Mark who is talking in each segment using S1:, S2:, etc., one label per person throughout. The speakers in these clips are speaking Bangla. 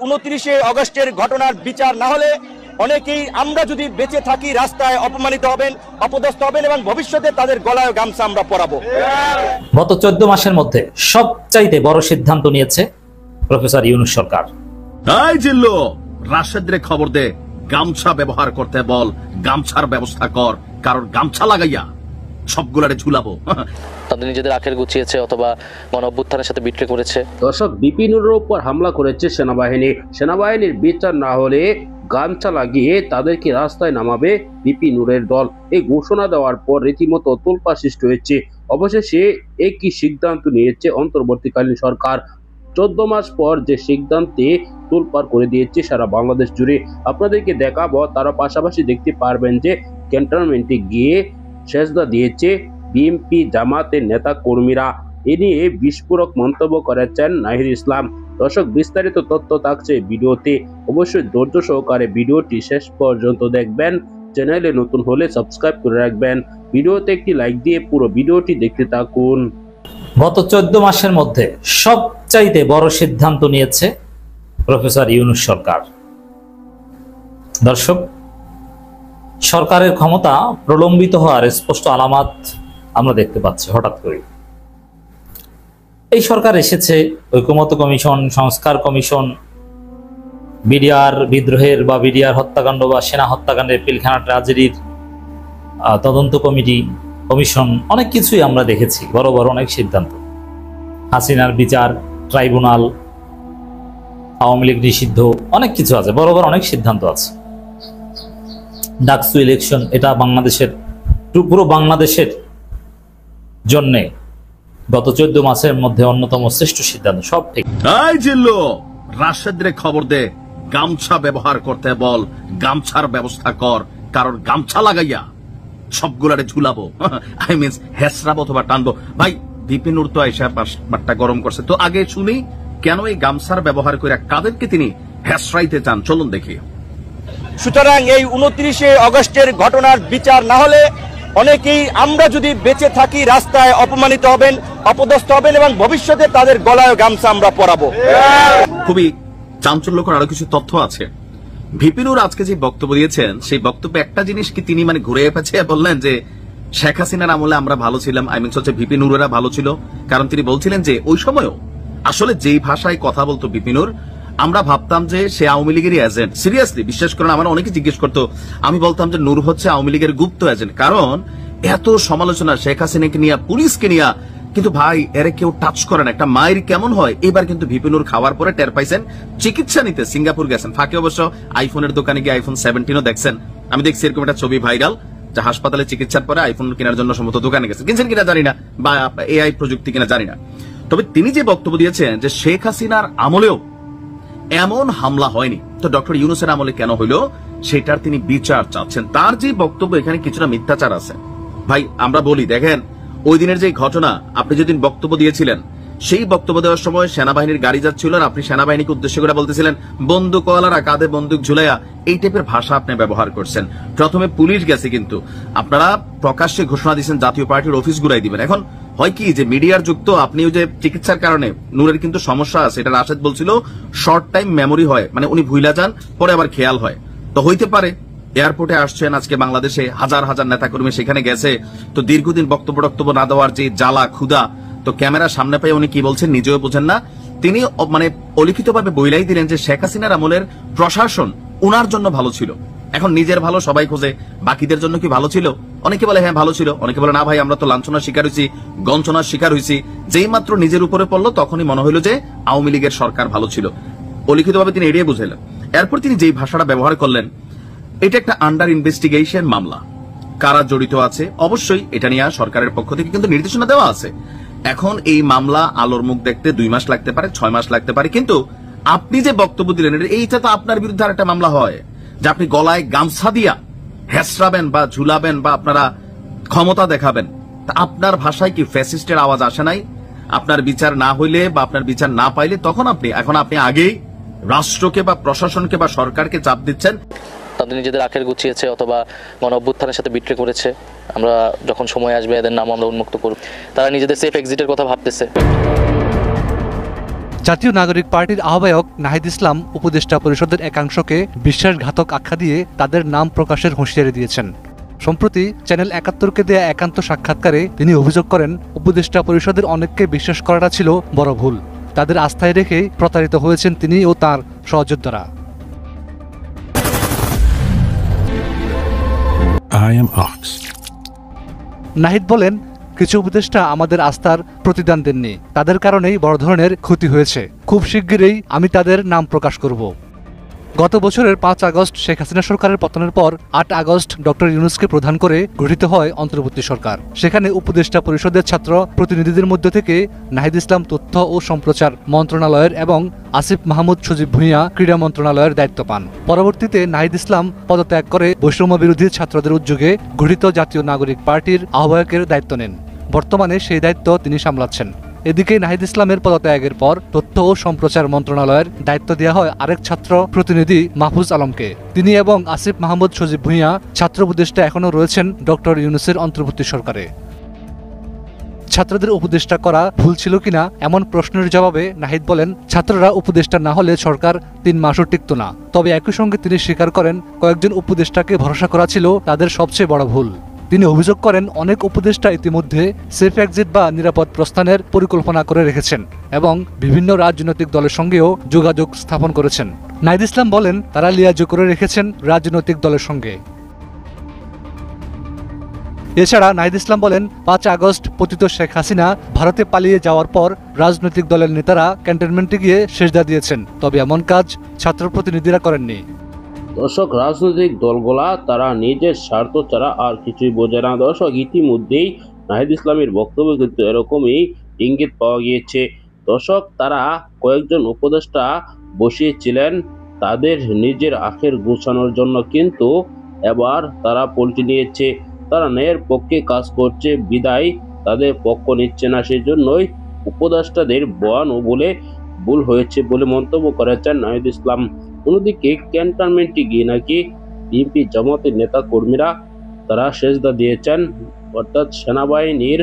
S1: 29 আগস্টের ঘটনার বিচার না হলে অনেকেই আমরা যদি বেঁচে থাকি রাস্তায় অপমানিত হবেন, অপদস্থ হবেন এবং ভবিষ্যতে তাদের গলায় গামছা আমরা পরাবো।
S2: গত 14 মাসের মধ্যে সবচাইতে বড় সিদ্ধান্ত নিয়েছে প্রফেসর ইউনূস সরকার।
S3: এই জিল্লু, রাশেদরে খবর দে, গামছা ব্যবহার করতে বল, গামছার ব্যবস্থা কর, কারণ গামছা লাগাইয়া সবগুলারে ঝুলাবো।
S4: তাদের নিজেদের আখের গুছিয়েছে অথবা গণ অভ্যুত্থানের সাথে বিট্রে করেছে।
S5: দর্শক, বিপিনুরের উপর হামলা করেছে সেনাবাহিনীর বিচার না হলে গামছা লাগিয়ে তাদেরকে রাস্তায় নামাবে বিপিনুরের দল। এই ঘোষণা দেওয়ার পর রীতিমতো তোলপাড় সৃষ্টি হয়েছে। অবশেষে একই সিদ্ধান্ত নিয়েছে অন্তর্বর্তীকালীন সরকার। 14 মাস পর যে সিদ্ধান্তে তোলপাড় করে দিয়েছে সারা বাংলাদেশ জুড়ে। আপনাদেরকে দেখাবো, তারা পাশাপাশি দেখতে পারবেন যে ক্যান্টনমেন্টে গিয়ে সেজদা দিয়েছে বিএনপি জামাতের নেতা কর্মীরা। এ নিয়ে বিস্ফোরক মন্তব্য করেছেন নাহিদ ইসলাম। দর্শক, বিস্তারিত তথ্য থাকছে ভিডিওতে, অবশ্যই ধৈর্য সহকারে ভিডিওটি শেষ পর্যন্ত দেখবেন। চ্যানেলে নতুন হলে সাবস্ক্রাইব করে রাখবেন। ভিডিওতে একটি লাইক দিয়ে পুরো ভিডিওটি দেখতে থাকুন।
S2: গত 14 মাসের মধ্যে সবচাইতে বড় সিদ্ধান্ত নিয়েছে প্রফেসর ইউনূস সরকার। দর্শক, সরকারের ক্ষমতা প্রলম্বিত হওয়ার স্পষ্ট আলামত আমরা দেখতে পাচ্ছি। হঠাৎ করে এই সরকার এসেছে, ঐকমত্য কমিশন, সংস্কার কমিশন, বিডিআর বিদ্রোহের বা বিডিআর হত্যাকাণ্ড বা সেনা হত্যাকাণ্ডের পিলখানা ট্র্যাজেডির তদন্ত কমিশন, অনেক কিছুই আমরা দেখেছি। বড় বড় অনেক সিদ্ধান্ত, হাসিনার বিচার ট্রাইব্যুনাল, আওয়ামী লীগ নিষিদ্ধ, অনেক কিছু আছে, বড় বড় অনেক সিদ্ধান্ত আছে। ডাকসু ইলেকশন, এটা পুরো বাংলাদেশের জন্য গত 14 মাসের মধ্যে অন্যতম শ্রেষ্ঠ সিদ্ধান্ত। সব ঠিক।
S3: এই জিল্লু, রাশেদরে খবর দে, গামছা ব্যবহার করতে বল, গামছার ব্যবস্থা কর, কারণ গামছা লাগাইয়া সবগুলারে ঝুলাবো, আই মিনস হেসরাবো অথবা টানবো। ভাই, বিপিনুর তো আইসা পাট্টা গরম করছে, তো আগে শুনি কেন এই গামছার ব্যবহার করে কাদেরকে তিনি হেসরাইতে চান, চলুন দেখি।
S1: সুতরাং এই 29 আগস্টের ঘটনার বিচার না হলে অনেকেই আমরা যদি বেঁচে থাকি রাস্তায় অপমানিত হবেন, অপদস্থ হবেন এবং ভবিষ্যতে তাদের গলায় গামছা আমরা পরাবো।
S3: খুবই চাঞ্চল্যকর আরো কিছু তথ্য আছে। বিপিনুর আজকে যে বক্তব্য দিয়েছেন, সেই বক্তব্যে একটা জিনিস কি তিনি ঘুরে পেঁচিয়ে বললেন যে শেখ হাসিনার আমলে আমরা ভালো ছিলাম, আই মিনস হচ্ছে বিপিনুরেরা ভালো ছিল। কারণ তিনি বলছিলেন যে ওই সময়ও আসলে যেই ভাষায় কথা বলতো বিপিনুর, আমরা ভাবতাম যে সে আওয়ামী লীগেরই এজেন্ট। সিরিয়াসলি বিশ্বাস করেন, আমার অনেকে জিজ্ঞেস করতো, আমি বলতাম যে নূর হচ্ছে আওয়ামী লীগের গুপ্ত এজেন্ট। কারণ এত সমালোচনা শেখ হাসিনাকে নিয়ে, পুলিশকে নিয়ে, কিন্তু ভাই এরা কেউ টাচ করে না। একটা মায়ের কেমন হয়, এবার কিন্তু বিপিনুর খাওয়ার পরে টের পাইছেন। চিকিৎসা নিতে সিঙ্গাপুর গেছেন, ফাঁকে অবশ্য আইফোনের দোকানে গিয়ে আইফোন 17 দেখছেন। আমি দেখছি এরকম একটা ছবি ভাইরাল, যে হাসপাতালে চিকিৎসার পরে আইফোন কেনার জন্য সম্ভবত দোকানে গেছেন। কিনছেন কিনা জানি না, বা এআই প্রযুক্তি কিনা জানি না। তবে তিনি যে বক্তব্য দিয়েছেন যে শেখ হাসিনার আমলেও এমন হামলা হয়নি, তো ডক্টর ইউনূসের আমলে কেন হইল সেটার তিনি বিচার চাচ্ছেন। তার যে বক্তব্য, এখানে কিছুটা মিথ্যাচার আছে। ভাই আমরা বলি, দেখেন ওই দিনের যে ঘটনা, আপনি যেদিন বক্তব্য দিয়েছিলেন, সেই বক্তব্য দেওয়ার সময় সেনাবাহিনীর গাড়ি যাচ্ছিল, আর আপনি সেনাবাহিনীকে উদ্দেশ্য করে বলতেছিলেন বন্দুকওয়ালারা কাঁধে বন্দুক ঝুলাইয়া, এই টাইপের ভাষা আপনি ব্যবহার করছেন। প্রথমে পুলিশ গেছে, কিন্তু আপনারা প্রকাশ্যে ঘোষণা দিয়েছেন জাতীয় পার্টির অফিস ঘুরাই দিবেন। এখন হয় কি যে মিডিয়ার যুক্ত, আপনি যে চিকিৎসার কারণে নূরের কিন্তু সমস্যা আছে, এটা রাশেদ বলছিল শর্ট টাইম মেমোরি হয়, মানে ভুইলা যান, পরে আবার খেয়াল হয়। তো হইতে পারে এয়ারপোর্টে আসছেন আজকে বাংলাদেশে, হাজার হাজার নেতাকর্মী সেখানে গেছে, তো দীর্ঘদিন বক্তব্য না দেওয়ার যে জ্বালা ক্ষুধা, তো ক্যামেরার সামনে পেয়ে উনি কি বলছেন নিজেও বোঝেন না। তিনি অলিখিতভাবে বইলাই দিলেন যে শেখ হাসিনার আমলের প্রশাসন উনার জন্য ভালো ছিল। এখন নিজের ভালো সবাই খোঁজে, বাকিদের জন্য কি ভালো ছিল? অনেকে বলে হ্যাঁ ভালো ছিল, অনেকে বলে না ভাই আমরা তো লাঞ্ছনার শিকার হয়েছি, গঞ্চনার শিকার হয়েছি। যেই মাত্র নিজের উপরে পড়লো তখনই মনে হইল যে আওয়ামী লীগের সরকার ভালো ছিল। অলিখিতভাবে তিনি এড়িয়ে বুঝাইলেন। এরপর তিনি যেই ভাষাটা ব্যবহার করলেন, এটা একটা আন্ডার ইনভেস্টিগেশন মামলা, কারা জড়িত আছে অবশ্যই এটা নিয়ে সরকারের পক্ষ থেকে কিন্তু নির্দেশনা দেওয়া আছে। এখন এই মামলা আলোর মুখ দেখতে 2 মাস লাগতে পারে, 6 মাস লাগতে পারে, কিন্তু আপনি যে বক্তব্য দিলেন এইটা তো আপনার বিরুদ্ধে আর একটা মামলা হয়, যে আপনি গলায় গামছা দিয়া হেসরাবেন বা ঝুলাবেন বা আপনারা ক্ষমতা দেখাবেন। তা আপনার ভাষায় কি ফ্যাসিস্টের আওয়াজ আসে নাই? আপনার বিচার না হইলে বা আপনার বিচার না পাইলে তখন আপনি আগেই রাষ্ট্রকে বা প্রশাসনকে বা সরকারকে চাপ দিচ্ছেন।
S4: তাদের নিজেদের আখের গুছিয়েছে অথবা গণ অভ্যুত্থানের সাথে বিট্রে করেছে। আমরা যখন সময় আসবে এদের নাম আমরা উন্মুক্ত করব। তারা নিজেদের সেফ এক্সিটের কথা ভাবতেছে।
S6: জাতীয় নাগরিক পার্টির আহ্বায়ক নাহিদ ইসলাম উপদেষ্টা পরিষদের একাংশকে বিশ্বাসঘাতক আখ্যা দিয়ে তাদের নাম প্রকাশের হুঁশিয়ারি দিয়েছেন। সম্প্রতি চ্যানেল ৭১কে দেয়া একান্ত সাক্ষাৎকারে তিনি অভিযোগ করেন, উপদেষ্টা পরিষদের অনেককে বিশ্বাস করাটা ছিল বড় ভুল। তাদের আস্থায় রেখে প্রতারিত হয়েছেন তিনি ও তার সহযোদ্ধারা। নাহিদ বলেন, কিছু উপদেষ্টা আমাদের আস্থার প্রতিদান দেননি, তাদের কারণেই বড় ধরনের ক্ষতি হয়েছে। খুব শিগগিরই আমি তাদের নাম প্রকাশ করব। গত বছরের ৫ আগস্ট শেখ হাসিনা সরকারের পতনের পর ৮ আগস্ট ডক্টর ইউনূসকে প্রধান করে গঠিত হয় অন্তর্বর্তী সরকার। সেখানে উপদেষ্টা পরিষদের ছাত্র প্রতিনিধিদের মধ্য থেকে নাহিদ ইসলাম তথ্য ও সম্প্রচার মন্ত্রণালয়ের এবং আসিফ মাহমুদ সজীব ভূঁইয়া ক্রীড়া মন্ত্রণালয়ের দায়িত্ব পান। পরবর্তীতে নাহিদ ইসলাম পদত্যাগ করে বৈষম্য বিরোধী ছাত্রদের উদ্যোগে গঠিত জাতীয় নাগরিক পার্টির আহ্বায়কের দায়িত্ব নেন। বর্তমানে সেই দায়িত্ব তিনি সামলাচ্ছেন। এদিকে নাহিদ ইসলামের পদত্যাগের পর তথ্য ও সম্প্রচার মন্ত্রণালয়ের দায়িত্ব দেওয়া হয় আরেক ছাত্র প্রতিনিধি মাহফুজ আলমকে। তিনি এবং আসিফ মাহমুদ সজীব ভূঁইয়া ছাত্র উপদেষ্টা এখনও রয়েছেন ডক্টর ইউনূসের অন্তর্বর্তী সরকারে। ছাত্রদের উপদেষ্টা করা ভুল ছিল কিনা এমন প্রশ্নের জবাবে নাহিদ বলেন, ছাত্ররা উপদেষ্টা না হলে সরকার ৩ মাসও টিকত না। তবে একই সঙ্গে তিনি স্বীকার করেন, কয়েকজন উপদেষ্টাকে ভরসা করা ছিল তাদের সবচেয়ে বড় ভুল। তিনি অভিযোগ করেন, অনেক উপদেষ্টা ইতিমধ্যে সেফ এক্সিট বা নিরাপদ প্রস্থানের পরিকল্পনা করে রেখেছেন এবং বিভিন্ন রাজনৈতিক দলের সঙ্গেও যোগাযোগ স্থাপন করেছেন। নাহিদ ইসলাম বলেন, তারা লিয়াজো করে রেখেছেন রাজনৈতিক দলের সঙ্গে। এছাড়া নাহিদ ইসলাম বলেন, ৫ আগস্ট পতিত শেখ হাসিনা ভারতে পালিয়ে যাওয়ার পর রাজনৈতিক দলের নেতারা ক্যান্টনমেন্টে গিয়ে সেজদা দিয়েছেন, তবে এমন কাজ ছাত্র প্রতিনিধিরা করেননি।
S5: দর্শক, রাজনৈতিক দলগুলা তারা নিজের স্বার্থ ছাড়া আর কিছুই বোঝে না। দর্শক, ইতিমধ্যেই নাহিদ ইসলামের বক্তব্য কিন্তু এরকমই ইঙ্গিত পাওয়া গিয়েছে। দর্শক, তারা কয়েকজন উপদেষ্টা বসিয়েছিলেন তাদের নিজের আখের গোছানোর জন্য, কিন্তু এবার তারা পল্টি নিয়েছে। তারা ন্যায়ের পক্ষে কাজ করছে বিদায় তাদের পক্ষ নিচ্ছে না, সেই জন্যই উপদেষ্টাদের বয়ান বলে ভুল হয়েছে বলে মন্তব্য করেছেন নাহিদ ইসলাম। অন্যদিকে ক্যান্টনমেন্টে গিয়ে নাকি বিএনপি জামাতের নেতা কর্মীরা তারা সেজদা দিয়েছেন, অর্থাৎ সেনাবাহিনীর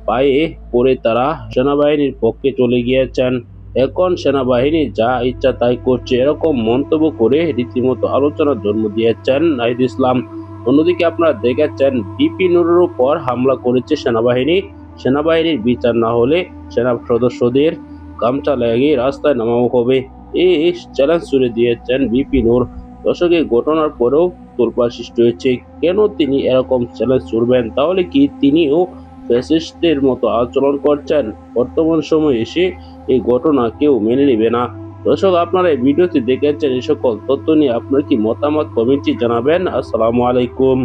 S5: পায়ে পড়ে তারা সেনাবাহিনীর পক্ষে চলে গিয়েছেন। এখন সেনাবাহিনী যা ইচ্ছা তাই করছে, এরকম মন্তব্য করে রীতিমতো আলোচনার জন্ম দিয়েছেন নাহিদ ইসলাম। অন্যদিকে আপনারা দেখেছেন, ভিপি নুরের উপর হামলা করেছে সেনাবাহিনীর বিচার না হলে সেনা সদস্যদের গামছা লাগিয়ে রাস্তায় নামানো হবে, এই চ্যালেঞ্জ ছুড়ে দিয়েছেন ভিপি নূর। দর্শকের ঘটনার পরেও তোলপাড় সৃষ্টি হয়েছে, কেন তিনি এরকম চ্যালেঞ্জ ছুড়বেন? তাহলে কি তিনিও ফ্যাসিস্টের মতো আচরণ করছেন? বর্তমান সময়ে এসে এই ঘটনা কেউ মেনে নেবে না। দর্শক, আপনারা এই ভিডিওটি দেখেছেন, এই সকল তথ্য নিয়ে আপনার কি মতামত কমেন্টে জানাবেন। আসসালামু আলাইকুম।